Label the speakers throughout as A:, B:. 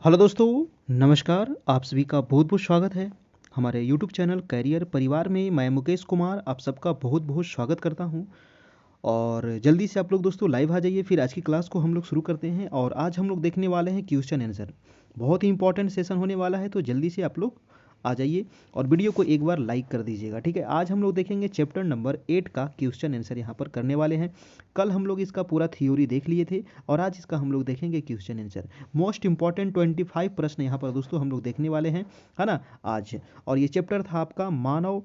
A: Hello दोस्तों, नमस्कार। आप सभी का बहुत बहुत स्वागत है हमारे यूट्यूब चैनल कैरियर परिवार में। मैं मुकेश कुमार आप सबका बहुत बहुत स्वागत करता हूं। और जल्दी से आप लोग दोस्तों लाइव आ जाइए, फिर आज की क्लास को हम लोग शुरू करते हैं। और आज हम लोग देखने वाले हैं क्वेश्चन आंसर। बहुत ही इंपॉर्टेंट सेशन होने वाला है, तो जल्दी से आप लोग आ जाइए और वीडियो को एक बार लाइक कर दीजिएगा, ठीक है। आज हम लोग देखेंगे चैप्टर नंबर 8 का क्वेश्चन आंसर यहाँ पर करने वाले हैं। कल हम लोग इसका पूरा थ्योरी देख लिए थे और आज इसका हम लोग देखेंगे क्वेश्चन आंसर। मोस्ट इंपॉर्टेंट 25 प्रश्न यहाँ पर दोस्तों हम लोग देखने वाले हैं, है ना, आज। और ये चैप्टर था आपका मानव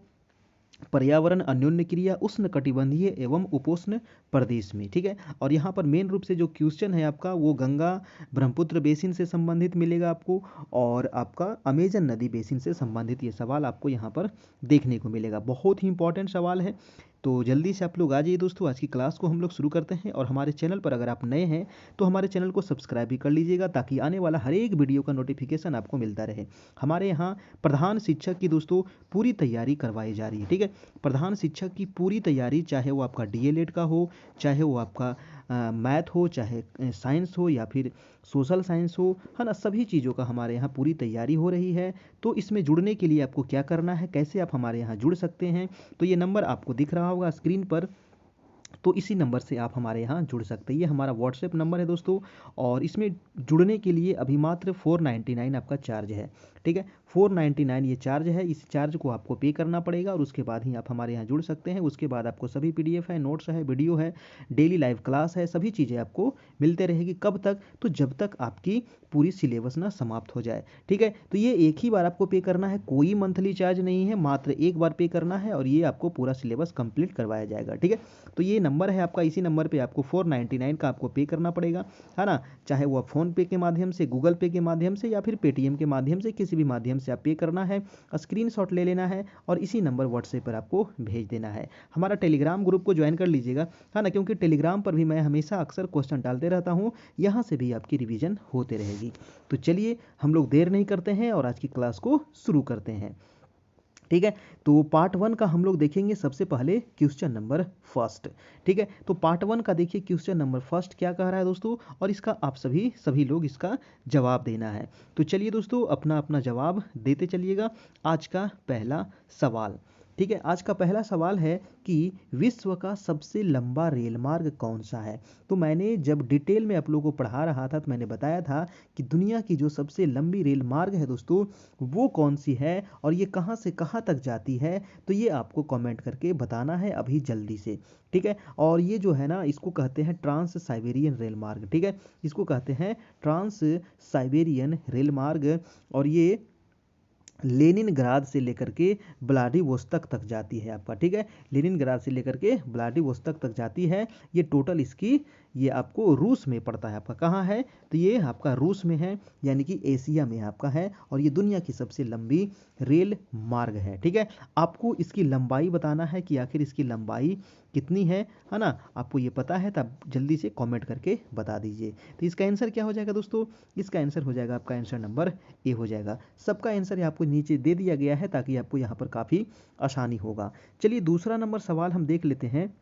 A: पर्यावरण अन्योन्य क्रिया उष्ण कटिबंधीय एवं उपोष्ण प्रदेश में, ठीक है। और यहाँ पर मेन रूप से जो क्वेश्चन है आपका वो गंगा ब्रह्मपुत्र बेसिन से संबंधित मिलेगा आपको, और आपका अमेजन नदी बेसिन से संबंधित ये सवाल आपको यहाँ पर देखने को मिलेगा। बहुत ही इंपॉर्टेंट सवाल है, तो जल्दी से आप लोग आ जाइए दोस्तों। आज की क्लास को हम लोग शुरू करते हैं। और हमारे चैनल पर अगर आप नए हैं तो हमारे चैनल को सब्सक्राइब भी कर लीजिएगा, ताकि आने वाला हर एक वीडियो का नोटिफिकेशन आपको मिलता रहे। हमारे यहाँ प्रधान शिक्षक की दोस्तों पूरी तैयारी करवाई जा रही है, ठीक है। प्रधान शिक्षक की पूरी तैयारी, चाहे वो आपका डीएलएड का हो, चाहे वो आपका मैथ हो, चाहे साइंस हो, या फिर सोशल साइंस हो, है ना, सभी चीज़ों का हमारे यहाँ पूरी तैयारी हो रही है। तो इसमें जुड़ने के लिए आपको क्या करना है, कैसे आप हमारे यहाँ जुड़ सकते हैं, तो ये नंबर आपको दिख रहा होगा स्क्रीन पर। तो इसी नंबर से आप हमारे यहाँ जुड़ सकते हैं। ये हमारा व्हाट्सएप नंबर है दोस्तों। और इसमें जुड़ने के लिए अभी मात्र 499 आपका चार्ज है, ठीक है। 499 ये चार्ज है। इस चार्ज को आपको पे करना पड़ेगा और उसके बाद ही आप हमारे यहाँ जुड़ सकते हैं। उसके बाद आपको सभी पीडीएफ है, नोट्स है, वीडियो है, डेली लाइव क्लास है, सभी चीज़ें आपको मिलते रहेगी। कब तक? तो जब तक आपकी पूरी सिलेबस ना समाप्त हो जाए, ठीक है। तो ये एक ही बार आपको पे करना है, कोई मंथली चार्ज नहीं है, मात्र एक बार पे करना है और ये आपको पूरा सिलेबस कंप्लीट करवाया जाएगा, ठीक है। तो ये नंबर है आपका, इसी नंबर पे आपको 499 का आपको पे करना पड़ेगा, है ना। चाहे वो फ़ोन पे के माध्यम से, गूगल पे के माध्यम से, या फिर पेटीएम के माध्यम से, किसी भी माध्यम से आप पे करना है। स्क्रीनशॉट ले लेना है और इसी नंबर व्हाट्सएप पर आपको भेज देना है। हमारा टेलीग्राम ग्रुप को ज्वाइन कर लीजिएगा, है ना, क्योंकि टेलीग्राम पर भी मैं हमेशा अक्सर क्वेश्चन डालते रहता हूँ। यहाँ से भी आपकी रिवीजन होते रहेगी। तो चलिए हम लोग देर नहीं करते हैं और आज की क्लास को शुरू करते हैं, ठीक है। तो पार्ट 1 का हम लोग देखेंगे सबसे पहले क्वेश्चन नंबर फर्स्ट, ठीक है। तो पार्ट 1 का देखिए क्वेश्चन नंबर फर्स्ट क्या कह रहा है दोस्तों, और इसका आप सभी लोग इसका जवाब देना है। तो चलिए दोस्तों अपना अपना जवाब देते चलिएगा। आज का पहला सवाल, ठीक है। आज का पहला सवाल है कि विश्व का सबसे लंबा रेल मार्ग कौन सा है। तो मैंने जब डिटेल में आप लोगों को पढ़ा रहा था तो मैंने बताया था कि दुनिया की जो सबसे लंबी रेल मार्ग है दोस्तों वो कौन सी है और ये कहाँ से कहाँ तक जाती है। तो ये आपको कमेंट करके बताना है अभी जल्दी से, ठीक है। और ये जो है ना, इसको कहते हैं ट्रांस साइबेरियन रेल मार्ग, ठीक है। इसको कहते हैं ट्रांस साइबेरियन रेल मार्ग। और ये लेनिनग्राद से लेकर के व्लादिवोस्तोक तक जाती है आपका, ठीक है। लेनिनग्राद से लेकर के व्लादिवोस्तोक तक जाती है। ये टोटल इसकी, ये आपको रूस में पड़ता है आपका। कहाँ है? तो ये आपका रूस में है, यानी कि एशिया में आपका है। और ये दुनिया की सबसे लंबी रेल मार्ग है, ठीक है। आपको इसकी लंबाई बताना है कि आखिर इसकी लंबाई कितनी है ना। आपको ये पता है तब जल्दी से कमेंट करके बता दीजिए। तो इसका आंसर क्या हो जाएगा दोस्तों? इसका आंसर हो जाएगा आपका आंसर नंबर ए हो जाएगा। सबका आंसर आपको नीचे दे दिया गया है ताकि आपको यहाँ पर काफ़ी आसानी होगा। चलिए दूसरा नंबर सवाल हम देख लेते हैं।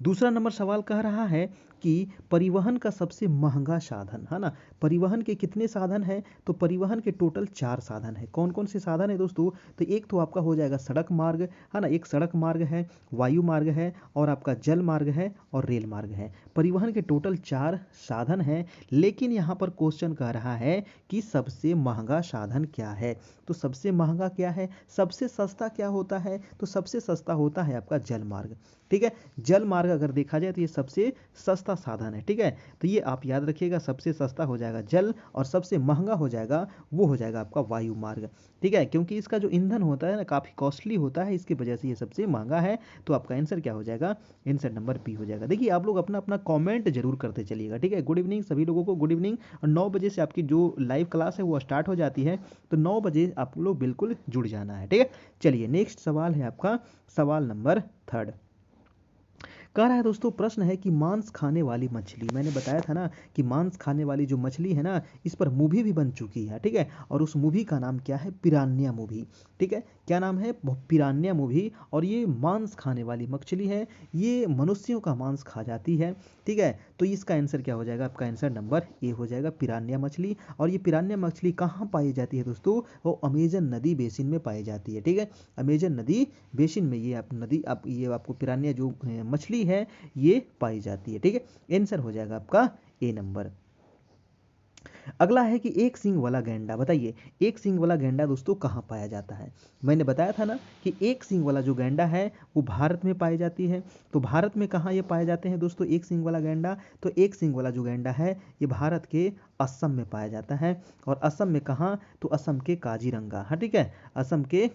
A: दूसरा नंबर सवाल कह रहा है कि परिवहन का सबसे महंगा साधन, है ना। परिवहन के कितने साधन हैं? तो परिवहन के टोटल 4 साधन है। कौन कौन से साधन है दोस्तों? तो एक तो आपका हो जाएगा सड़क मार्ग, है ना, एक सड़क मार्ग है, वायु मार्ग है, और आपका जल मार्ग है, और रेल मार्ग है। परिवहन के टोटल 4 साधन हैं। लेकिन यहाँ पर क्वेश्चन कह रहा है कि सबसे महंगा साधन क्या है। तो सबसे महंगा क्या है, सबसे सस्ता क्या होता है? तो सबसे सस्ता होता है आपका जल मार्ग, ठीक है। जल मार्ग अगर देखा जाए तो ये सबसे सस्ता साधन है, ठीक है। तो ये आप याद रखिएगा, सबसे सस्ता हो जाएगा जल और सबसे महंगा हो जाएगा वो हो जाएगा आपका वायु मार्ग, ठीक है। क्योंकि इसका जो ईंधन होता है ना काफ़ी कॉस्टली होता है, इसकी वजह से ये सबसे महंगा है। तो आपका आंसर क्या हो जाएगा? आंसर नंबर बी हो जाएगा। देखिए आप लोग अपना अपना कॉमेंट जरूर करते चलिएगा, ठीक है। गुड इवनिंग सभी लोगों को, गुड इवनिंग। और 9 बजे से आपकी जो लाइव क्लास है वो स्टार्ट हो जाती है, तो 9 बजे आप लोग बिल्कुल जुड़ जाना है, ठीक है। चलिए नेक्स्ट सवाल है आपका सवाल नंबर थर्ड। कह रहा है दोस्तों, प्रश्न है कि मांस खाने वाली मछली, मैंने बताया था ना कि मांस खाने वाली जो मछली है ना, इस पर मूवी भी बन चुकी है, ठीक है। और उस मूवी का नाम क्या है? पिरान्या मूवी, ठीक है। क्या नाम है? पिरान्या मूवी। और ये मांस खाने वाली मछली है, ये मनुष्यों का मांस खा जाती है, ठीक है। तो इसका आंसर क्या हो जाएगा? आपका आंसर नंबर ए हो जाएगा, पिरान्या मछली। और ये पिरान्या मछली कहाँ पाई जाती है दोस्तों? वो अमेजन नदी बेसिन में पाई जाती है, ठीक है। अमेजन नदी बेसिन में ये ये आपको पिरान्या जो मछली है ये पाई जाती है, ठीक है। आंसर हो जाएगा आपका ए नंबर। अगला है कि एक सींग वाला गैंडा, बताइए एक सींग वाला गैंडा दोस्तों कहाँ पाया जाता है? मैंने बताया था ना कि एक सींग वाला जो गैंडा है वो भारत में पाई जाती है। तो भारत में कहाँ ये पाए जाते हैं दोस्तों एक सींग वाला गैंडा? तो एक सींग वाला जो गैंडा है ये भारत के असम में पाया जाता है। और असम में कहाँ? तो असम के काजीरंगा, हाँ ठीक है, असम के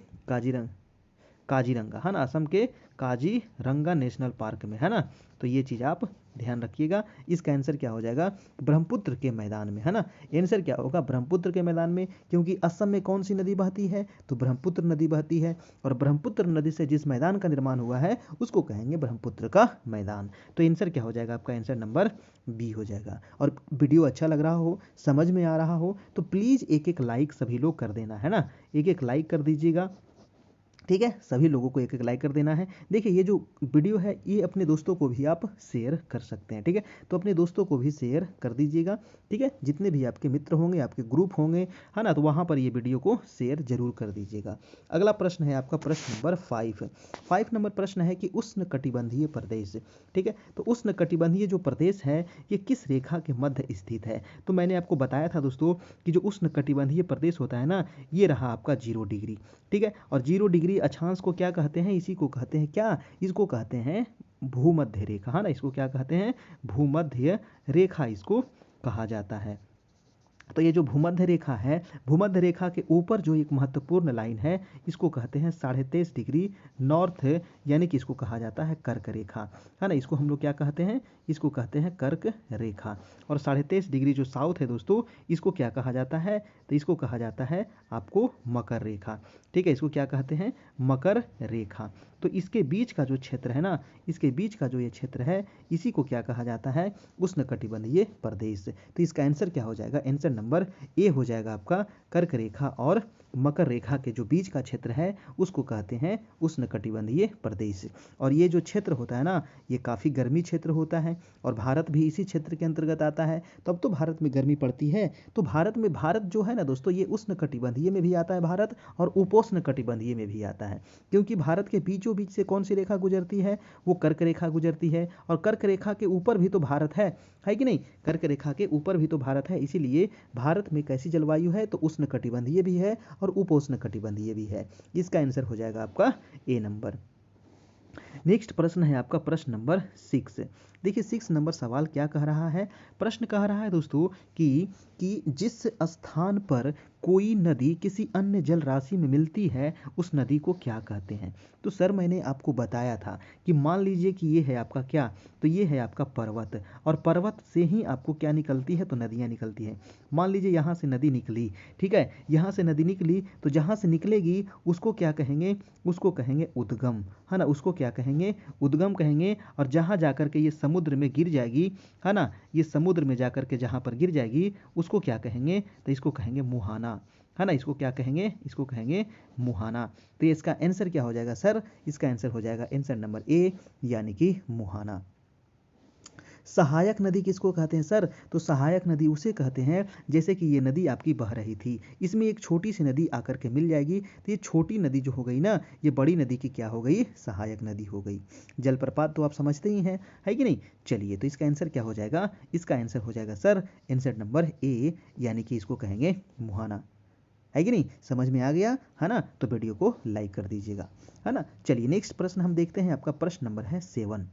A: काजीरंगा, है ना, असम के काजीरंगा नेशनल पार्क में, है ना। तो ये चीज़ आप ध्यान रखिएगा। इसका आंसर क्या हो जाएगा? ब्रह्मपुत्र के मैदान में, है ना। आंसर क्या होगा? ब्रह्मपुत्र के मैदान में, क्योंकि असम में कौन सी नदी बहती है? तो ब्रह्मपुत्र नदी बहती है। और ब्रह्मपुत्र नदी से जिस मैदान का निर्माण हुआ है उसको कहेंगे ब्रह्मपुत्र का मैदान। तो आंसर क्या हो जाएगा? आपका आंसर नंबर बी हो जाएगा। और वीडियो अच्छा लग रहा हो, समझ में आ रहा हो, तो प्लीज़ एक एक लाइक सभी लोग कर देना, है ना, एक एक लाइक कर दीजिएगा, ठीक है। सभी लोगों को एक एक लाइक कर देना है। देखिए ये जो वीडियो है ये अपने दोस्तों को भी आप शेयर कर सकते हैं, ठीक है। तो अपने दोस्तों को भी शेयर कर दीजिएगा, ठीक है। जितने भी आपके मित्र होंगे, आपके ग्रुप होंगे, है ना, तो वहाँ पर ये वीडियो को शेयर जरूर कर दीजिएगा। अगला प्रश्न है आपका प्रश्न नंबर 5 नंबर प्रश्न है कि उष्णकटिबंधीय प्रदेश, ठीक है। तो उष्णकटिबंधीय जो प्रदेश है ये किस रेखा के मध्य स्थित है? तो मैंने आपको बताया था दोस्तों कि जो उष्णकटिबंधीय प्रदेश होता है ना, ये रहा आपका 0 डिग्री, ठीक है। और 0 डिग्री अक्षांश को क्या कहते हैं? इसी को कहते हैं क्या? इसको कहते हैं भूमध्य रेखा, है ना। इसको क्या कहते हैं? भूमध्य रेखा इसको कहा जाता है। तो ये जो भूमध्य रेखा है, भूमध्य रेखा के ऊपर जो एक महत्वपूर्ण लाइन है इसको कहते हैं 23.5 डिग्री नॉर्थ, यानी कि इसको कहा जाता है कर्क रेखा, है ना। इसको हम लोग क्या कहते हैं? इसको कहते हैं कर्क रेखा। और 23.5 डिग्री जो साउथ है दोस्तों, इसको क्या कहा जाता है? तो इसको कहा जाता है आपको मकर रेखा, ठीक है। इसको क्या कहते हैं? मकर रेखा। तो इसके बीच का जो क्षेत्र है ना, इसके बीच का जो ये क्षेत्र है इसी को क्या कहा जाता है? उष्णकटिबंधीय प्रदेश। तो इसका आंसर क्या हो जाएगा? आंसर नंबर ए हो जाएगा आपका। कर्क रेखा और मकर रेखा के जो बीच का क्षेत्र है उसको कहते हैं उष्णकटिबंधीय प्रदेश। और ये जो क्षेत्र होता है ना, ये काफ़ी गर्मी क्षेत्र होता है और भारत भी इसी क्षेत्र के अंतर्गत आता है। तब तो भारत में गर्मी पड़ती है। तो भारत जो है ना दोस्तों, ये उष्णकटिबंधीय में भी आता है भारत, और उपोष्णकटिबंधीय में भी आता है। क्योंकि भारत के बीचों बीच से कौन सी रेखा गुजरती है? वो कर्क रेखा गुजरती है। और कर्क रेखा के ऊपर भी तो भारत है कि नहीं? कर्क रेखा के ऊपर भी तो भारत है। इसीलिए भारत में कैसी जलवायु है? तो उष्णकटिबंधीय भी है और उपोष्णकटिबंधीय भी है। इसका आंसर हो जाएगा आपका ए नंबर। नेक्स्ट प्रश्न है आपका प्रश्न नंबर 6। देखिए 6 नंबर सवाल क्या कह रहा है? प्रश्न कह रहा है दोस्तों कि जिस स्थान पर कोई नदी किसी अन्य जल राशि में मिलती है उस नदी को क्या कहते हैं? तो सर मैंने आपको बताया था कि मान लीजिए कि ये है आपका क्या? तो ये है आपका पर्वत, और पर्वत से ही आपको क्या निकलती है? तो नदियाँ निकलती हैं। मान लीजिए यहाँ से नदी निकली, ठीक है, यहाँ से नदी निकली, तो जहाँ से निकलेगी उसको क्या कहेंगे? उसको कहेंगे उद्गम, है ना। उसको क्या कहेंगे? उद्गम कहेंगे। और जहाँ जाकर के ये समुद्र में गिर जाएगी, है ना, ये समुद्र में जाकर के जहाँ पर गिर जाएगी उसको क्या कहेंगे? तो इसको कहेंगे मुहाना, है ना। इसको क्या कहेंगे? इसको कहेंगे मुहाना। तो इसका आंसर क्या हो जाएगा सर? इसका आंसर हो जाएगा आंसर नंबर ए, यानी कि मुहाना। सहायक नदी किसको कहते हैं सर? तो सहायक नदी उसे कहते हैं जैसे कि ये नदी आपकी बह रही थी, इसमें एक छोटी सी नदी आकर के मिल जाएगी, तो ये छोटी नदी जो हो गई ना, ये बड़ी नदी की क्या हो गई? सहायक नदी हो गई। जलप्रपात तो आप समझते ही हैं, है कि नहीं? चलिए, तो इसका आंसर क्या हो जाएगा? इसका आंसर हो जाएगा सर आंसर नंबर ए, यानी कि इसको कहेंगे मुहाना, है कि नहीं? समझ में आ गया, है ना? तो वीडियो को लाइक कर दीजिएगा, है ना। चलिए नेक्स्ट प्रश्न हम देखते हैं। आपका प्रश्न नंबर है 7।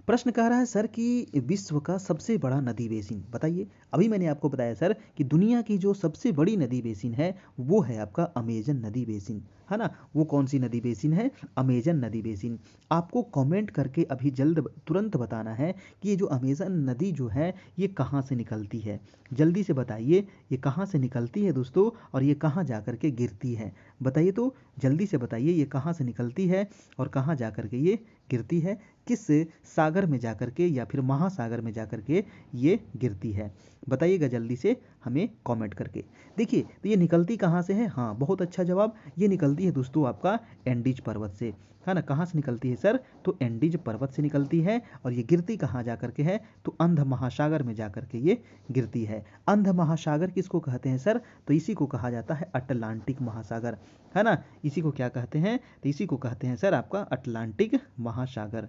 A: प्रश्न कह रहा है सर कि विश्व का सबसे बड़ा नदी बेसिन, बताइए। अभी मैंने आपको बताया सर कि दुनिया की जो सबसे बड़ी नदी बेसिन है वो है आपका अमेजन नदी बेसिन, है है ना, वो कौन सी नदी बेसिन है? अमेजन नदी बेसिन। आपको कमेंट करके अभी तुरंत बताना है कि ये जो अमेजन नदी जो है ये कहाँ से निकलती है। जल्दी से बताइए ये कहाँ से निकलती है दोस्तों, और ये कहाँ जा कर के गिरती है? बताइए तो, जल्दी से बताइए ये कहाँ से निकलती है और कहाँ जा कर के ये गिरती है, किस सागर में जा कर के या फिर महासागर में जा कर के ये गिरती है? बताइएगा जल्दी से हमें कमेंट करके। देखिए तो ये निकलती कहाँ से है? हाँ, बहुत अच्छा जवाब। ये निकलती है दोस्तों आपका एंडीज पर्वत से, है ना। कहाँ से निकलती है सर? तो एंडीज पर्वत से निकलती है। और ये गिरती कहाँ जा कर के है? तो अंध महासागर में जा कर के ये गिरती है। अंध महासागर किसको कहते हैं सर? तो इसी को कहा जाता है अटलांटिक महासागर, है ना। इसी को क्या कहते हैं? तो इसी को कहते हैं सर आपका अटलांटिक महासागर।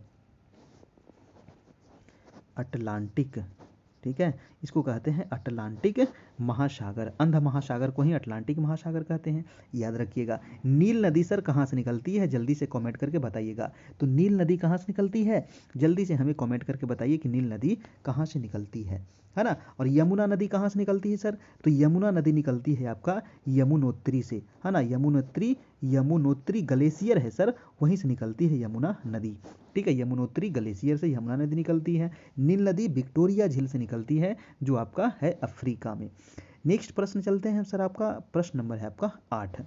A: अटलांटिक, ठीक है, इसको कहते हैं अटलांटिक महासागर। अंध महासागर को ही अटलांटिक महासागर कहते हैं, याद रखिएगा। नील नदी सर कहाँ से निकलती है? जल्दी से कमेंट करके बताइएगा। तो नील नदी कहाँ से निकलती है? जल्दी से हमें कमेंट करके बताइए कि नील नदी कहाँ से निकलती है ना। और यमुना नदी कहाँ से निकलती है सर? तो यमुना नदी निकलती है आपका यमुनोत्री से, है ना। यमुनोत्री ग्लेशियर है सर, वहीं से निकलती है यमुना नदी, ठीक है। यमुनोत्री ग्लेशियर से यमुना नदी निकलती है। नील नदी विक्टोरिया झील से निकलती है, जो आपका है अफ्रीका में। नेक्स्ट प्रश्न चलते हैं सर, आपका प्रश्न नंबर है आपका 8।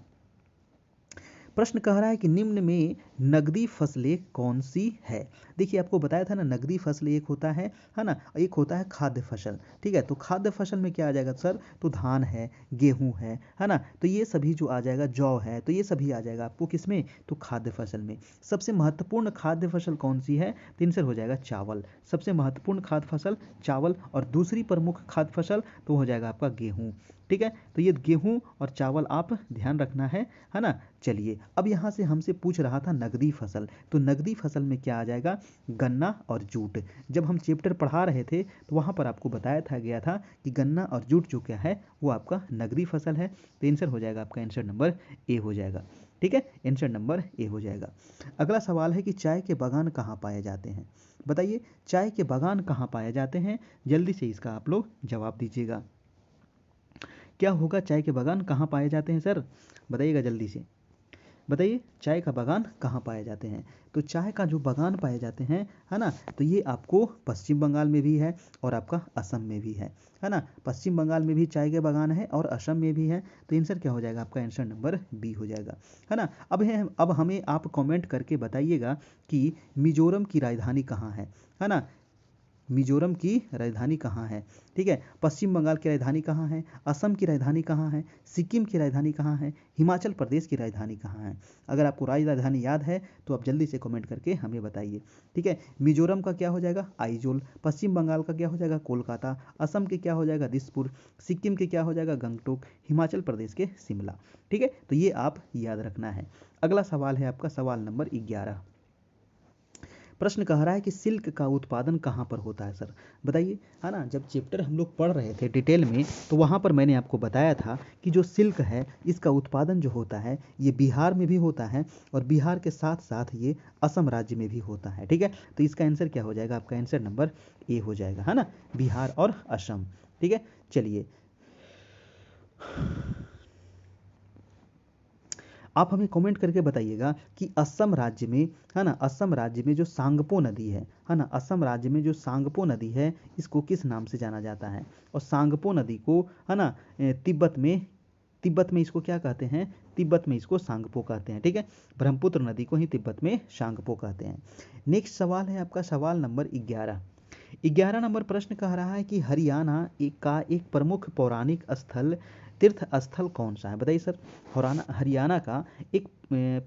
A: प्रश्न कह रहा है कि निम्न में नगदी फसलें कौन सी है? देखिए आपको बताया था ना, नगदी फसल एक होता है ना, एक होता है खाद्य फसल, ठीक है। तो खाद्य फसल में क्या आ जाएगा सर? तो धान है, गेहूं है ना। तो ये सभी जो आ जाएगा, जौ है, तो ये सभी आ जाएगा आपको किसमें? तो खाद्य फसल में। सबसे महत्वपूर्ण खाद्य फसल कौन सी है? तो आंसर हो जाएगा चावल। सबसे महत्वपूर्ण खाद्य फसल चावल। और दूसरी प्रमुख खाद्य फसल तो हो जाएगा आपका गेहूं, ठीक है। तो ये गेहूं और चावल आप ध्यान रखना है ना। चलिए अब यहाँ से हमसे पूछ रहा था नगदी फसल, तो नगदी फसल में क्या आ जाएगा? गन्ना और जूट। जब हम चैप्टर पढ़ा रहे थे तो वहाँ पर आपको बताया था गया था कि गन्ना और जूट जो क्या है वो आपका नगदी फसल है। तो आंसर हो जाएगा आपका, आंसर नंबर ए हो जाएगा, ठीक है। आंसर नंबर ए हो जाएगा। अगला सवाल है कि चाय के बागान कहाँ पाए जाते हैं? बताइए चाय के बागान कहाँ पाए जाते हैं? जल्दी से इसका आप लोग जवाब दीजिएगा। क्या होगा? चाय के बागान कहाँ पाए जाते हैं सर? बताइएगा जल्दी से, बताइए चाय का बागान कहाँ पाए जाते हैं? तो चाय का जो बागान पाए जाते हैं, है ना, तो ये आपको पश्चिम बंगाल में भी है और आपका असम में भी है ना। पश्चिम बंगाल में भी चाय के बागान है और असम में भी है। तो आंसर क्या हो जाएगा आपका? आंसर नंबर बी हो जाएगा, है ना। अब हमें आप कमेंट करके बताइएगा कि मिजोरम की राजधानी कहाँ है ना। मिजोरम की राजधानी कहाँ है? ठीक है। पश्चिम बंगाल की राजधानी कहाँ है? असम की राजधानी कहाँ है? सिक्किम की राजधानी कहाँ है? हिमाचल प्रदेश की राजधानी कहाँ है? अगर आपको राजधानी याद है तो आप जल्दी से कमेंट करके हमें बताइए, ठीक है। मिजोरम का क्या हो जाएगा? आइजोल। पश्चिम बंगाल का क्या हो जाएगा? कोलकाता। असम के क्या हो जाएगा? दिसपुर। सिक्किम के क्या हो जाएगा? गंगटोक। हिमाचल प्रदेश के शिमला, ठीक है। तो ये आप याद रखना है। अगला सवाल है आपका सवाल नंबर 11। प्रश्न कह रहा है कि सिल्क का उत्पादन कहाँ पर होता है सर? बताइए, है ना। जब चैप्टर हम लोग पढ़ रहे थे डिटेल में तो वहाँ पर मैंने आपको बताया था कि जो सिल्क है इसका उत्पादन जो होता है ये बिहार में भी होता है और बिहार के साथ साथ ये असम राज्य में भी होता है, ठीक है। तो इसका आंसर क्या हो जाएगा? आपका आंसर नंबर ए हो जाएगा, है ना, बिहार और असम, ठीक है। चलिए आप हमें कमेंट करके बताइएगा कि असम राज्य में, है ना, असम राज्य में जो सांगपो नदी है ना, असम राज्य में जो सांगपो नदी है इसको किस नाम से जाना जाता है? और सांगपो नदी को, है ना, तिब्बत में इसको क्या कहते हैं? तिब्बत में इसको सांगपो कहते हैं, ठीक है। ब्रह्मपुत्र नदी को ही तिब्बत में सांगपो कहते हैं। नेक्स्ट सवाल है आपका सवाल नंबर 11। 11 नंबर प्रश्न कह रहा है कि हरियाणा का एक प्रमुख पौराणिक स्थल तीर्थ स्थल कौन सा है? बताइए सर। हरियाणा का एक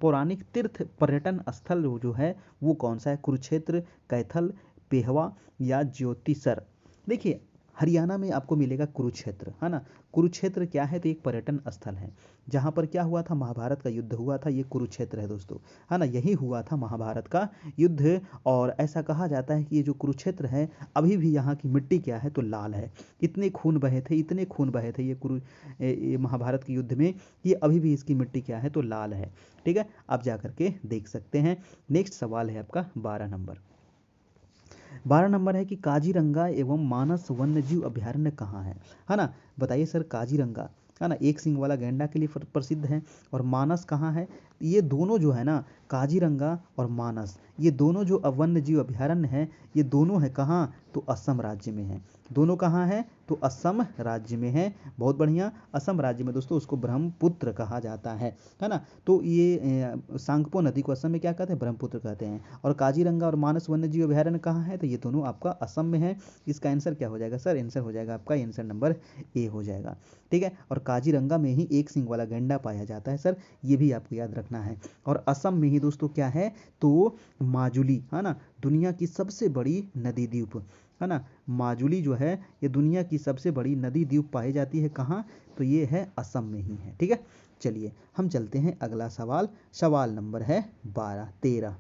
A: पौराणिक तीर्थ पर्यटन स्थल जो है वो कौन सा है? कुरुक्षेत्र, कैथल, पेहवा या ज्योतिसर? देखिए हरियाणा में आपको मिलेगा कुरुक्षेत्र, है ना। कुरुक्षेत्र क्या है? तो एक पर्यटन स्थल है जहाँ पर क्या हुआ था? महाभारत का युद्ध हुआ था। ये कुरुक्षेत्र है दोस्तों, है ना, यही हुआ था महाभारत का युद्ध। और ऐसा कहा जाता है कि ये जो कुरुक्षेत्र है अभी भी यहाँ की मिट्टी क्या है? तो लाल है। इतने खून बहे थे, इतने खून बहे थे ये महाभारत के युद्ध में, ये अभी भी इसकी मिट्टी क्या है? तो लाल है, ठीक है। आप जा करके देख सकते हैं। नेक्स्ट सवाल है आपका 12 नंबर। 12 नंबर है कि काजीरंगा एवं मानस वन्यजीव अभयारण्य कहाँ है ना। बताइए सर, काजीरंगा, है ना, एक सींग वाला गैंडा के लिए प्रसिद्ध है। और मानस कहाँ है, ये दोनों जो है ना, काजीरंगा और मानस, ये दोनों जो वन्य जीव अभयारण्य हैं, ये दोनों है कहाँ, तो असम राज्य में है। दोनों कहाँ है, तो असम राज्य में है। बहुत बढ़िया, असम राज्य में दोस्तों उसको ब्रह्मपुत्र कहा जाता है ना। तो ये सांगपो नदी को असम में क्या कहते हैं, ब्रह्मपुत्र कहते हैं। और काजीरंगा और मानस वन्य जीव अभयारण्य कहाँ है, तो ये दोनों आपका असम में है। इसका आंसर क्या हो जाएगा सर, आंसर हो जाएगा आपका आंसर नंबर ए हो जाएगा। ठीक है, और काजीरंगा में ही एक सींग वाला गैंडा पाया जाता है सर, ये भी आपको याद रखना है। और असम में ही दोस्तों क्या है, तो माजुली, है ना, दुनिया की सबसे बड़ी नदी द्वीप, है ना, माजुली जो है ये दुनिया की सबसे बड़ी नदी द्वीप पाई जाती है कहाँ, तो ये है असम में ही है। ठीक है, चलिए हम चलते हैं अगला सवाल। सवाल नंबर है 13।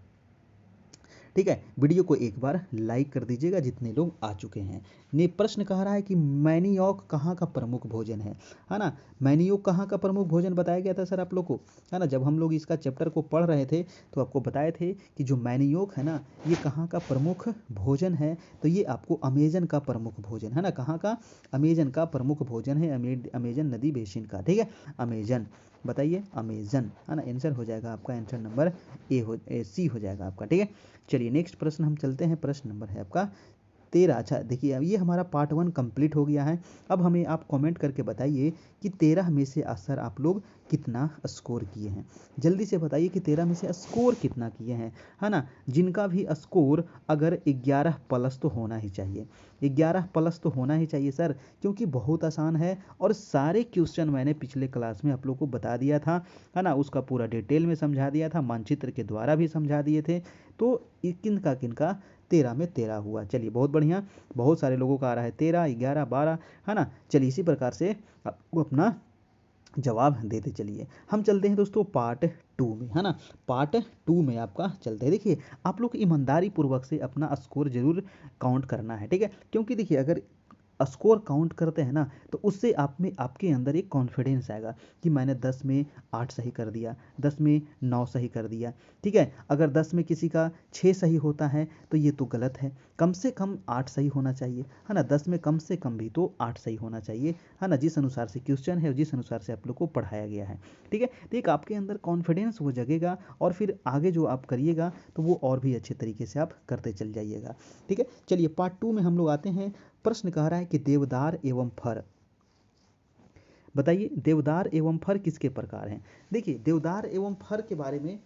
A: ठीक है, वीडियो को एक बार लाइक कर दीजिएगा जितने लोग आ चुके हैं। ने प्रश्न कह रहा है कि मैनियोक कहाँ का प्रमुख भोजन है ना। मैनियोक कहाँ का प्रमुख भोजन बताया गया था सर आप लोग को, है ना, जब हम लोग इसका चैप्टर को पढ़ रहे थे तो आपको बताए थे कि जो मैनियोक है ना, ये कहाँ का प्रमुख भोजन है, तो ये आपको अमेजन का प्रमुख भोजन है ना, कहाँ का, अमेजन का प्रमुख भोजन है, अमेजन नदी बेसिन का। ठीक है, अमेजन, बताइए अमेजन, है ना, आंसर हो जाएगा आपका आंसर नंबर सी हो जाएगा आपका। ठीक है, चलिए नेक्स्ट प्रश्न हम चलते हैं। प्रश्न नंबर है आपका 13। अच्छा देखिए, अब ये हमारा पार्ट 1 कंप्लीट हो गया है। अब हमें आप कमेंट करके बताइए कि 13 में से सर आप लोग कितना स्कोर किए हैं। जल्दी से बताइए कि 13 में से स्कोर कितना किए हैं, है ना। जिनका भी स्कोर अगर 11 प्लस तो होना ही चाहिए, 11 प्लस तो होना ही चाहिए सर, क्योंकि बहुत आसान है और सारे क्वेश्चन मैंने पिछले क्लास में आप लोग को बता दिया था, है ना, उसका पूरा डिटेल में समझा दिया था, मानचित्र के द्वारा भी समझा दिए थे। तो किनका किनका 13 में 13 हुआ, चलिए बहुत बढ़िया, बहुत सारे लोगों का आ रहा है 13, 11, 12, है ना। चलिए इसी प्रकार से आपको अपना जवाब देते चलिए। हम चलते हैं दोस्तों पार्ट 2 में, है ना, पार्ट 2 में आपका चलते हैं। देखिए आप लोग ईमानदारी पूर्वक से अपना स्कोर जरूर काउंट करना है, ठीक है, क्योंकि देखिए अगर स्कोर काउंट करते हैं ना तो उससे आप में आपके अंदर एक कॉन्फिडेंस आएगा कि मैंने 10 में 8 सही कर दिया, 10 में 9 सही कर दिया। ठीक है, अगर 10 में किसी का 6 सही होता है तो ये तो गलत है, कम से कम 8 सही होना चाहिए, है ना, 10 में कम से कम भी तो 8 सही होना चाहिए, है ना, जिस अनुसार से क्वेश्चन है और जिस अनुसार से आप लोग को पढ़ाया गया है। ठीक है, तो एक आपके अंदर कॉन्फिडेंस वो जगेगा और फिर आगे जो आप करिएगा तो वो और भी अच्छे तरीके से आप करते चल जाइएगा। ठीक है, चलिए पार्ट 2 में हम लोग आते हैं। प्रश्न कह रहा है कि देवदार एवं फर, बताइए देवदार एवं फर किसके प्रकार हैं। देखिए देवदार एवं फर के बारे में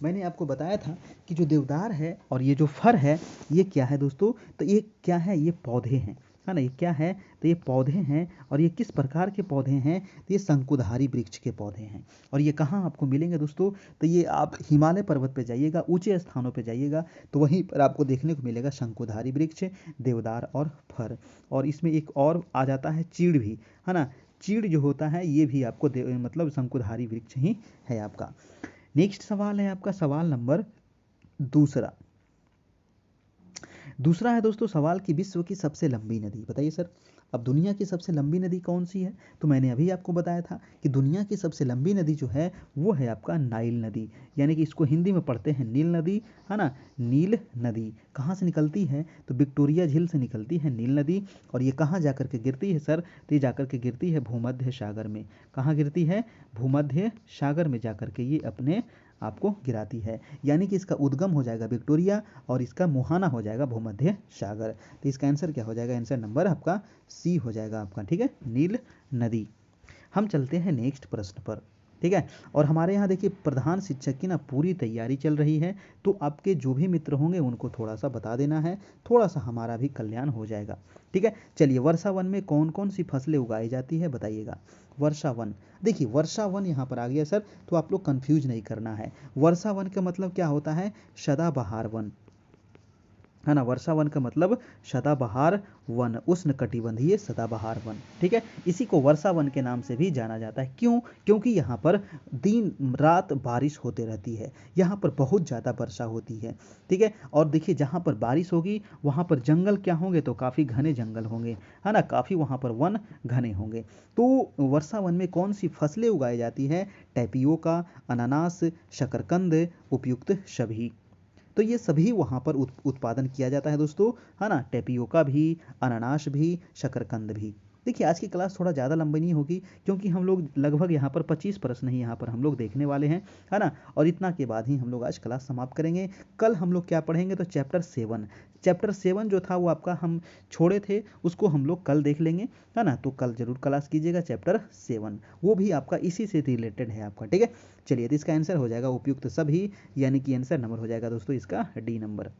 A: मैंने आपको बताया था कि जो देवदार है और ये जो फर है ये क्या है दोस्तों, तो ये क्या है, ये पौधे हैं, है ना, ये क्या है, तो ये पौधे हैं। और ये किस प्रकार के पौधे हैं, तो ये शंकुधारी वृक्ष के पौधे हैं। और ये कहाँ आपको मिलेंगे दोस्तों, तो ये आप हिमालय पर्वत पे जाइएगा, ऊंचे स्थानों पे जाइएगा तो वहीं पर आपको देखने को मिलेगा शंकुधारी वृक्ष, देवदार और फर। और इसमें एक और आ जाता है चीड़ भी, है ना, चीड़ जो होता है ये भी आपको मतलब शंकुधारी वृक्ष ही है आपका। नेक्स्ट सवाल है आपका सवाल नंबर दूसरा। दूसरा है दोस्तों सवाल कि विश्व की सबसे लंबी नदी, बताइए सर अब दुनिया की सबसे लंबी नदी कौन सी है। तो मैंने अभी आपको बताया था कि दुनिया की सबसे लंबी नदी जो है वो है आपका नाइल नदी, यानी कि इसको हिंदी में पढ़ते हैं नील नदी, है ना, नील नदी। कहाँ से निकलती है, तो विक्टोरिया झील से निकलती है नील नदी। और ये कहाँ जाकर के गिरती है सर, तो ये जाकर के गिरती है भूमध्य सागर में। कहाँ गिरती है, भूमध्य सागर में जाकर के ये अपने आपको गिराती है, यानी कि इसका उद्गम हो जाएगा विक्टोरिया और इसका मुहाना हो जाएगा भूमध्य सागर। तो इसका आंसर क्या हो जाएगा, आंसर नंबर आपका सी हो जाएगा आपका। ठीक है, नील नदी। हम चलते हैं नेक्स्ट प्रश्न पर। ठीक है, और हमारे यहाँ देखिए प्रधान शिक्षक की ना पूरी तैयारी चल रही है, तो आपके जो भी मित्र होंगे उनको थोड़ा सा बता देना है, थोड़ा सा हमारा भी कल्याण हो जाएगा। ठीक है, चलिए वर्षा वन में कौन कौन सी फसलें उगाई जाती है बताइएगा। वर्षा वन, देखिए वर्षा वन यहाँ पर आ गया सर, तो आप लोग कंफ्यूज नहीं करना है। वर्षा वन का मतलब क्या होता है, सदाबहार वन, है ना, वर्षा वन का मतलब सदाबहार वन, उष्णकटिबंधीय सदाबहार वन। ठीक है, इसी को वर्षा वन के नाम से भी जाना जाता है। क्यों, क्योंकि यहाँ पर दिन रात बारिश होते रहती है, यहाँ पर बहुत ज़्यादा वर्षा होती है। ठीक है, और देखिए जहाँ पर बारिश होगी वहाँ पर जंगल क्या होंगे, तो काफ़ी घने जंगल होंगे, है ना, काफ़ी वहाँ पर वन घने होंगे। तो वर्षा वन में कौन सी फसलें उगाई जाती है, टैपियोका, अनानास, शकरकंद, उपयुक्त सभी। तो ये सभी वहाँ पर उत्पादन किया जाता है दोस्तों, है ना, टेपियोका भी, अनानास भी, शकरकंद भी। देखिए आज की क्लास थोड़ा ज़्यादा लंबी नहीं होगी, क्योंकि हम लोग लगभग यहाँ पर 25 प्रश्न ही यहाँ पर हम लोग देखने वाले हैं, है ना। और इतना के बाद ही हम लोग आज क्लास समाप्त करेंगे। कल हम लोग क्या पढ़ेंगे, तो चैप्टर 7 जो था वो आपका हम छोड़े थे, उसको हम लोग कल देख लेंगे, है ना। तो कल जरूर क्लास कीजिएगा चैप्टर 7, वो भी आपका इसी से रिलेटेड है आपका, ठीक है। चलिए, तो इसका आंसर हो जाएगा उपयुक्त सभी, यानी कि आंसर नंबर हो जाएगा दोस्तों इसका डी नंबर,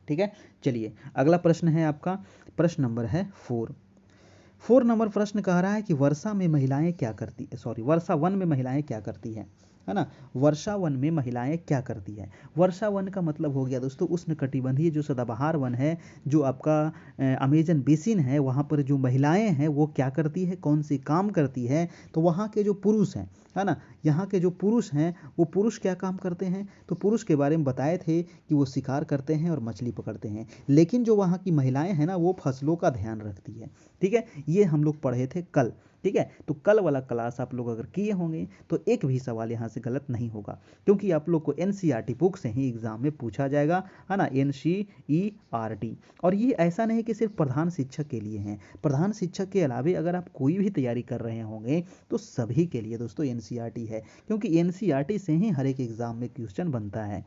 A: ठीक है। चलिए, अगला प्रश्न है आपका, प्रश्न नंबर है 4 नंबर प्रश्न कह रहा है कि वर्षा में महिलाएं क्या करती है, सॉरी, वर्षा वन में महिलाएं क्या करती है ना। वर्षा वन में महिलाएं क्या करती है। वर्षा वन का मतलब हो गया दोस्तों उष्णकटिबंधीय जो सदाबहार वन है, जो आपका अमेजन बेसिन है, वहाँ पर जो महिलाएं हैं वो क्या करती है, कौन से काम करती है। तो वहाँ के जो पुरुष हैं, है ना, यहाँ के जो पुरुष हैं वो पुरुष क्या काम करते हैं, तो पुरुष के बारे में बताए थे कि वो शिकार करते हैं और मछली पकड़ते हैं। लेकिन जो वहाँ की महिलाएं हैं ना, वो फसलों का ध्यान रखती है, ठीक है। ये हम लोग पढ़े थे कल, ठीक है। तो कल वाला क्लास आप लोग अगर किए होंगे तो एक भी सवाल यहाँ से गलत नहीं होगा, क्योंकि आप लोग को एनसीईआरटी बुक से ही एग्जाम में पूछा जाएगा, है ना, एनसीईआरटी। और ये ऐसा नहीं कि सिर्फ प्रधान शिक्षक के लिए हैं, प्रधान शिक्षक के अलावे अगर आप कोई भी तैयारी कर रहे होंगे तो सभी के लिए दोस्तों एनसीईआरटी है, क्योंकि एनसीईआरटी से ही हर एक एग्जाम में क्वेश्चन बनता है।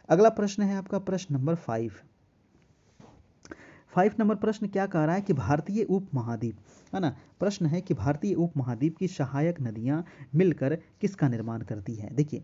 A: अगला प्रश्न है आपका प्रश्न नंबर 5 नंबर प्रश्न क्या कह रहा है कि भारतीय उपमहाद्वीप, है ना, प्रश्न है कि भारतीय उपमहाद्वीप की सहायक नदियां मिलकर किसका निर्माण करती है। देखिए,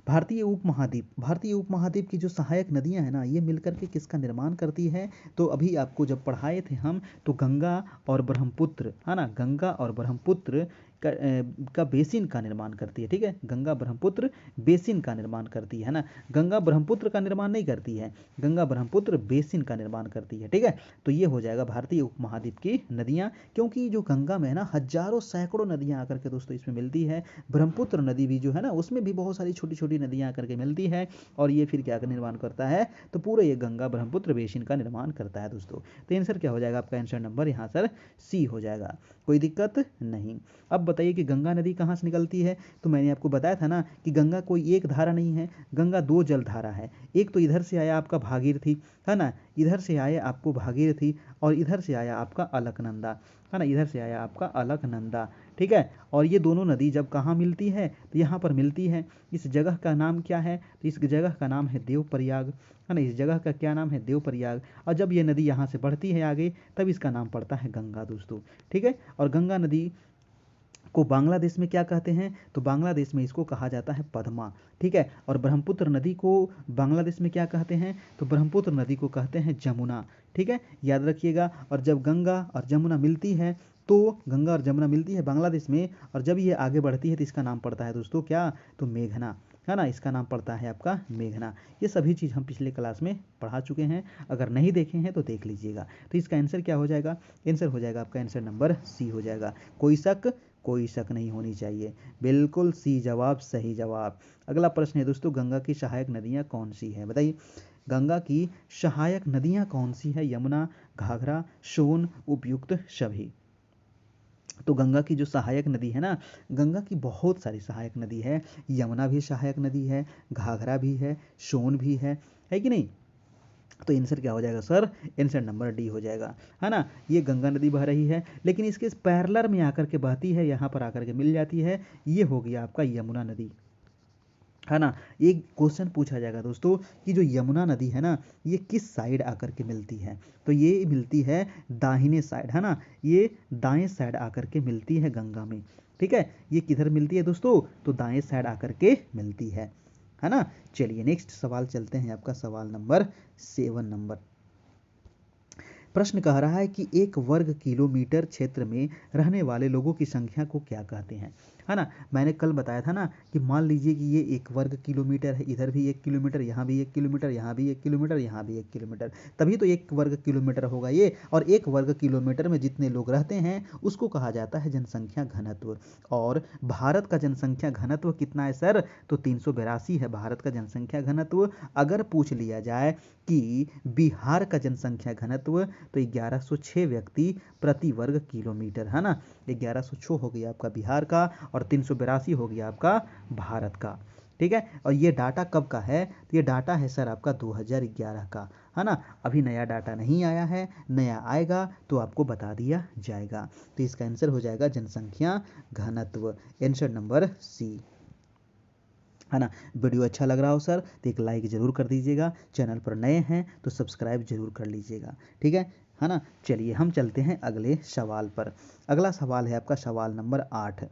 A: भारतीय उपमहाद्वीप की जो सहायक नदियां हैं ना, ये मिलकर के किसका निर्माण करती है। तो अभी आपको जब पढ़ाए थे हम, तो गंगा और ब्रह्मपुत्र, है ना, गंगा और ब्रह्मपुत्र का बेसिन का निर्माण करती है, ठीक है। गंगा ब्रह्मपुत्र बेसिन का निर्माण करती है ना, गंगा ब्रह्मपुत्र का निर्माण नहीं करती है, गंगा ब्रह्मपुत्र बेसिन का निर्माण करती है, ठीक है। तो ये हो जाएगा भारतीय उपमहाद्वीप की नदियाँ, क्योंकि जो गंगा में है ना हजारों सैकड़ों नदियाँ आकर के दोस्तों इसमें मिलती है। ब्रह्मपुत्र नदी भी जो है ना, उसमें भी बहुत सारी छोटी छोटी नदियाँ आकर के मिलती है, और ये फिर क्या का निर्माण करता है, तो पूरे ये गंगा ब्रह्मपुत्र बेसिन का निर्माण करता है दोस्तों। तो आंसर क्या हो जाएगा आपका, आंसर नंबर यहाँ सर सी हो जाएगा, कोई दिक्कत नहीं। अब बताइए कि गंगा नदी कहाँ से निकलती है। तो मैंने आपको बताया था ना कि गंगा कोई एक धारा नहीं है, गंगा 2 जल धारा है। एक तो इधर से आया आपका भागीरथी, है ना, इधर से आया आपको भागीरथी, और इधर से आया आपका अलकनंदा, है ना, इधर से आया आपका अलकनंदा, ठीक है। और ये दोनों नदी जब कहाँ मिलती है, तो यहाँ पर मिलती है। इस जगह का नाम क्या है, तो इस जगह का नाम है देवप्रयाग, है ना, इस जगह का क्या नाम है, देवप्रयाग। और जब ये नदी यहाँ से बढ़ती है आगे, तब इसका नाम पड़ता है गंगा दोस्तों, ठीक है। और गंगा नदी को बांग्लादेश में क्या कहते हैं, तो बांग्लादेश में इसको कहा जाता है पद्मा, ठीक है। और ब्रह्मपुत्र नदी को बांग्लादेश में क्या कहते हैं, तो ब्रह्मपुत्र नदी को कहते हैं जमुना, ठीक है, याद रखिएगा। और जब गंगा और जमुना मिलती है, तो गंगा और जमुना मिलती है बांग्लादेश में, और जब ये आगे बढ़ती है तो इसका नाम पड़ता है दोस्तों क्या, तो मेघना, है ना, इसका नाम पड़ता है आपका मेघना। ये सभी चीज़ हम पिछले क्लास में पढ़ा चुके हैं, अगर नहीं देखे हैं तो देख लीजिएगा। तो इसका आंसर क्या हो जाएगा, आंसर हो जाएगा आपका आंसर नंबर सी हो जाएगा, कोई शक नहीं होनी चाहिए, बिल्कुल सी जवाब, सही जवाब। अगला प्रश्न है दोस्तों, गंगा की सहायक नदियाँ कौन सी है, बताइए। गंगा की सहायक नदियाँ कौन सी है, यमुना, घाघरा, सोन, उपयुक्त सभी। तो गंगा की जो सहायक नदी है ना, गंगा की बहुत सारी सहायक नदी है, यमुना भी सहायक नदी है, घाघरा भी है, सोन भी है कि नहीं। तो आंसर क्या हो जाएगा सर, आंसर नंबर डी हो जाएगा, है ना। ये गंगा नदी बह रही है, लेकिन इसके पैरेलल में आकर के बहती है, यहाँ पर आकर के मिल जाती है, ये हो गया आपका यमुना नदी, है ना। एक क्वेश्चन पूछा जाएगा दोस्तों कि जो यमुना नदी है ना, ये किस साइड आकर के मिलती है, तो ये मिलती है दाहिने साइड, है ना, ये दाएं साइड आकर के मिलती है गंगा में, ठीक है। ये किधर मिलती है दोस्तों, तो दाएं साइड आकर के मिलती है ना। चलिए नेक्स्ट सवाल चलते हैं, आपका सवाल नंबर 7 प्रश्न कह रहा है कि 1 वर्ग किलोमीटर क्षेत्र में रहने वाले लोगों की संख्या को क्या कहते हैं, है ना। मैंने कल बताया था ना कि मान लीजिए कि ये 1 वर्ग किलोमीटर है, इधर भी 1 किलोमीटर, यहाँ भी 1 किलोमीटर, यहाँ भी 1 किलोमीटर, यहाँ भी 1 किलोमीटर, तभी तो 1 वर्ग किलोमीटर होगा ये। और 1 वर्ग किलोमीटर में जितने लोग रहते हैं उसको कहा जाता है जनसंख्या घनत्व। और भारत का जनसंख्या घनत्व कितना है सर, तो 382 है भारत का जनसंख्या घनत्व। अगर पूछ लिया जाए कि बिहार का जनसंख्या घनत्व, तो 1106 व्यक्ति प्रति वर्ग किलोमीटर, है ना। 1106 हो गया आपका बिहार का, और 382 हो गया आपका भारत का। ठीक है। और ये डाटा कब का है, तो ये डाटा है सर आपका 2011 का, है ना। अभी नया डाटा नहीं आया है, नया आएगा तो आपको बता दिया जाएगा। तो इसका आंसर हो जाएगा जनसंख्या घनत्व, आंसर नंबर सी, है ना। वीडियो अच्छा लग रहा हो सर तो एक लाइक ज़रूर कर दीजिएगा, चैनल पर नए हैं तो सब्सक्राइब जरूर कर लीजिएगा, ठीक है ना। चलिए हम चलते हैं अगले सवाल पर। अगला सवाल है आपका सवाल नंबर 8।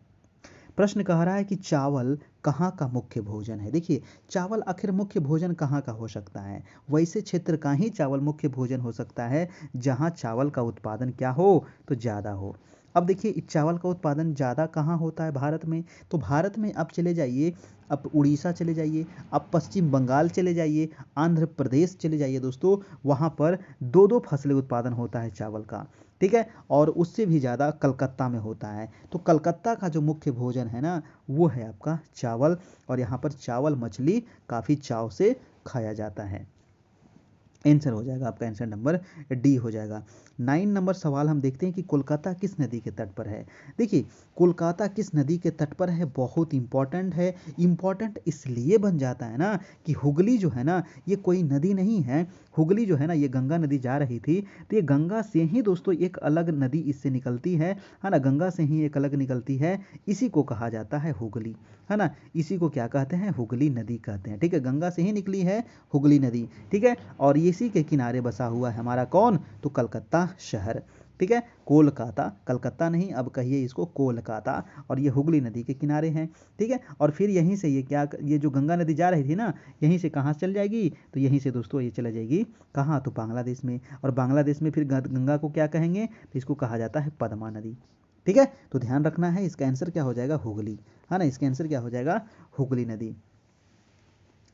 A: प्रश्न कह रहा है कि चावल कहाँ का मुख्य भोजन है। देखिए चावल आखिर मुख्य भोजन कहाँ का हो सकता है, वैसे क्षेत्र का ही चावल मुख्य भोजन हो सकता है जहाँ चावल का उत्पादन क्या हो, तो ज़्यादा हो। अब देखिए इस चावल का उत्पादन ज़्यादा कहाँ होता है भारत में, तो भारत में आप चले जाइए, आप उड़ीसा चले जाइए, आप पश्चिम बंगाल चले जाइए, आंध्र प्रदेश चले जाइए दोस्तों, वहाँ पर दो दो फसलें उत्पादन होता है चावल का, ठीक है। और उससे भी ज़्यादा कलकत्ता में होता है। तो कलकत्ता का जो मुख्य भोजन है ना वो है आपका चावल, और यहाँ पर चावल मछली काफ़ी चाव से खाया जाता है। आंसर हो जाएगा आपका, आंसर नंबर डी हो जाएगा। 9 नंबर सवाल हम देखते हैं कि कोलकाता किस नदी के तट पर है। देखिए कोलकाता किस नदी के तट पर है, बहुत इंपॉर्टेंट है। इंपॉर्टेंट इसलिए बन जाता है ना कि हुगली जो है ना ये कोई नदी नहीं है, हुगली जो है ना ये गंगा नदी जा रही थी, तो ये गंगा से ही दोस्तों एक अलग नदी इससे निकलती है ना, गंगा से ही एक अलग निकलती है, इसी को कहा जाता है हुगली, है ना। इसी को क्या कहते हैं, हुगली नदी कहते हैं, ठीक है। गंगा से ही निकली है हुगली नदी, ठीक है। और इसी के किनारे बसा हुआ है हमारा कौन, तो कलकत्ता शहर, ठीक है। कोलकाता, कलकत्ता नहीं, अब कहिए इसको कोलकाता, और ये हुगली नदी के किनारे हैं, ठीक है। और फिर यहीं से ये जो गंगा नदी जा रही थी ना, यहीं से कहाँ चल जाएगी, तो यहीं से दोस्तों ये चला जाएगी कहाँ, तो बांग्लादेश में। और बांग्लादेश में फिर गंगा को क्या कहेंगे, तो इसको कहा जाता है पद्मा नदी, ठीक है। तो ध्यान रखना है, इसका आंसर क्या हो जाएगा, हुगली, है ना। इसका आंसर क्या हो जाएगा, हुगली नदी,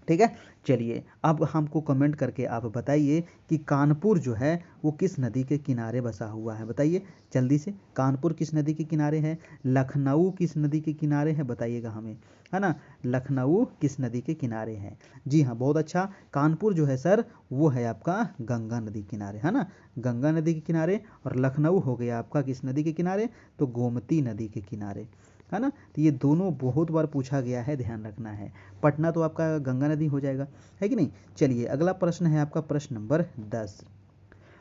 A: ठीक है। चलिए अब हमको कमेंट करके आप बताइए कि कानपुर जो है वो किस नदी के किनारे बसा हुआ है, बताइए जल्दी से। कानपुर किस नदी के किनारे है, लखनऊ किस नदी के किनारे है, बताइएगा हमें, है ना। लखनऊ किस नदी के किनारे है, जी हाँ बहुत अच्छा। कानपुर जो है सर वो है आपका गंगा नदी के किनारे, है ना, गंगा नदी के किनारे। और लखनऊ हो गया आपका किस नदी के किनारे, तो गोमती नदी के किनारे, है ना। तो ये दोनों बहुत बार पूछा गया है, ध्यान रखना है। पटना तो आपका गंगा नदी हो जाएगा, है कि नहीं। चलिए अगला प्रश्न है आपका प्रश्न नंबर 10।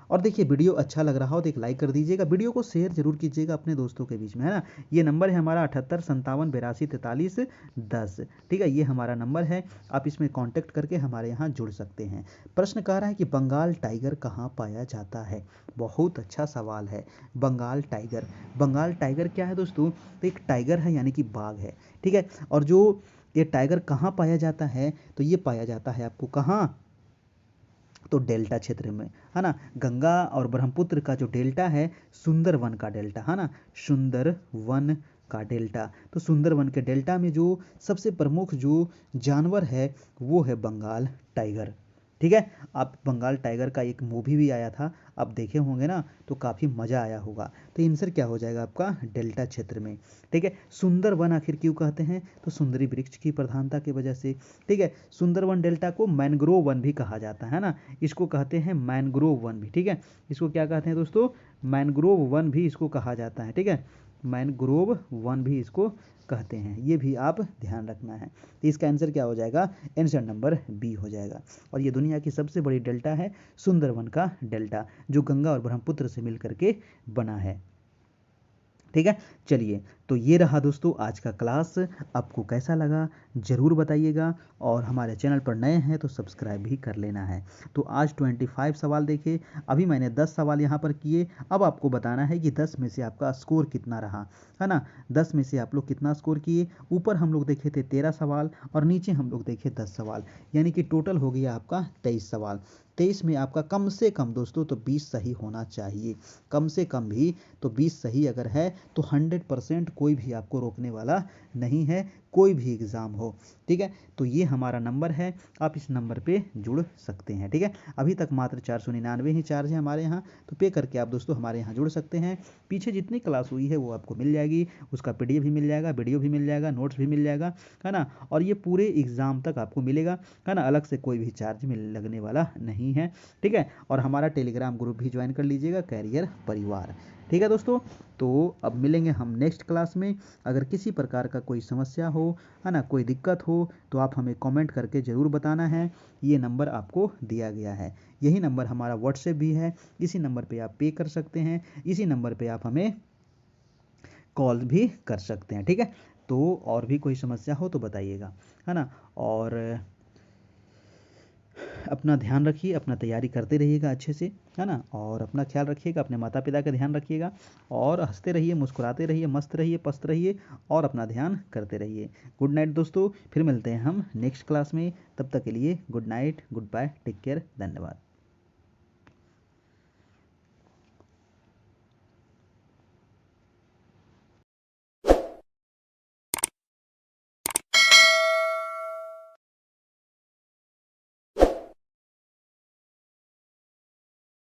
A: और देखिए वीडियो अच्छा लग रहा हो तो एक लाइक कर दीजिएगा, वीडियो को शेयर जरूर कीजिएगा अपने दोस्तों के बीच में, है ना। ये नंबर है हमारा 7857824310, ठीक है, ये हमारा नंबर है, आप इसमें कांटेक्ट करके हमारे यहाँ जुड़ सकते हैं। प्रश्न कह रहा है कि बंगाल टाइगर कहाँ पाया जाता है, बहुत अच्छा सवाल है। बंगाल टाइगर, बंगाल टाइगर क्या है दोस्तों, तो एक टाइगर है यानी कि बाघ है, ठीक है। और जो ये टाइगर कहाँ पाया जाता है, तो ये पाया जाता है आपको कहाँ, तो डेल्टा क्षेत्र में, है ना। गंगा और ब्रह्मपुत्र का जो डेल्टा है, सुंदरवन का डेल्टा, है ना, सुंदरवन का डेल्टा। तो सुंदरवन के डेल्टा में जो सबसे प्रमुख जो जानवर है वो है बंगाल टाइगर, ठीक है। आप बंगाल टाइगर का एक मूवी भी आया था, आप देखे होंगे ना, तो काफ़ी मज़ा आया होगा। तो आंसर क्या हो जाएगा आपका, डेल्टा क्षेत्र में, ठीक है। सुंदरवन आखिर क्यों कहते हैं, तो सुंदरी वृक्ष की प्रधानता की वजह से, ठीक है। सुंदरवन डेल्टा को मैनग्रोव वन भी कहा जाता है ना, इसको कहते हैं मैनग्रोव वन भी, ठीक है। इसको क्या कहते हैं दोस्तों, मैनग्रोव वन भी इसको कहा जाता है, ठीक है। मैनग्रोव वन भी इसको कहते हैं, ये भी आप ध्यान रखना है। तो इसका आंसर क्या हो जाएगा, आंसर नंबर बी हो जाएगा। और ये दुनिया की सबसे बड़ी डेल्टा है सुंदरवन का डेल्टा, जो गंगा और ब्रह्मपुत्र से मिलकर के बना है, ठीक है। चलिए तो ये रहा दोस्तों आज का क्लास, आपको कैसा लगा ज़रूर बताइएगा, और हमारे चैनल पर नए हैं तो सब्सक्राइब भी कर लेना है। तो आज 25 सवाल देखे, अभी मैंने 10 सवाल यहाँ पर किए, अब आपको बताना है कि 10 में से आपका स्कोर कितना रहा, है ना। 10 में से आप लोग कितना स्कोर किए, ऊपर हम लोग देखे थे 13 सवाल और नीचे हम लोग देखे 10 सवाल, यानी कि टोटल हो गया आपका 23 सवाल। 23 में आपका कम से कम दोस्तों तो 20 सही होना चाहिए, कम से कम भी तो 20 सही अगर है तो 100% कोई भी आपको रोकने वाला नहीं है, कोई भी एग्ज़ाम हो, ठीक है। तो ये हमारा नंबर है, आप इस नंबर पे जुड़ सकते हैं, ठीक है। अभी तक मात्र 499 ही चार्ज है हमारे यहाँ, तो पे करके आप दोस्तों हमारे यहाँ जुड़ सकते हैं। पीछे जितनी क्लास हुई है वो आपको मिल जाएगी, उसका PDF भी मिल जाएगा, वीडियो भी मिल जाएगा, नोट्स भी मिल जाएगा, है ना। और ये पूरे एग्ज़ाम तक आपको मिलेगा, है ना, अलग से कोई भी चार्ज लगने वाला नहीं नहीं है, ठीक है। और हमारा टेलीग्राम ग्रुप भी ज्वाइन कर लीजिएगा, कैरियर परिवार, ठीक है दोस्तों। तो अब मिलेंगे हम नेक्स्ट क्लास में। अगर किसी प्रकार का कोई समस्या हो, है ना, कोई दिक्कत हो, तो आप हमें कमेंट करके ज़रूर बताना है। ये नंबर आपको दिया गया है, यही नंबर हमारा व्हाट्सएप भी है, इसी नंबर पे आप पे कर सकते हैं, इसी नंबर पे आप हमें कॉल भी कर सकते हैं, ठीक है। तो और भी कोई समस्या हो तो बताइएगा, है ना। और अपना ध्यान रखिए, अपना तैयारी करते रहिएगा अच्छे से, है ना। और अपना ख्याल रखिएगा, अपने माता पिता का ध्यान रखिएगा, और हंसते रहिए, मुस्कुराते रहिए, मस्त रहिए, पस्त रहिए, और अपना ध्यान करते रहिए। गुड नाइट दोस्तों, फिर मिलते हैं हम नेक्स्ट क्लास में। तब तक के लिए good night, good bye, take care, धन्यवाद।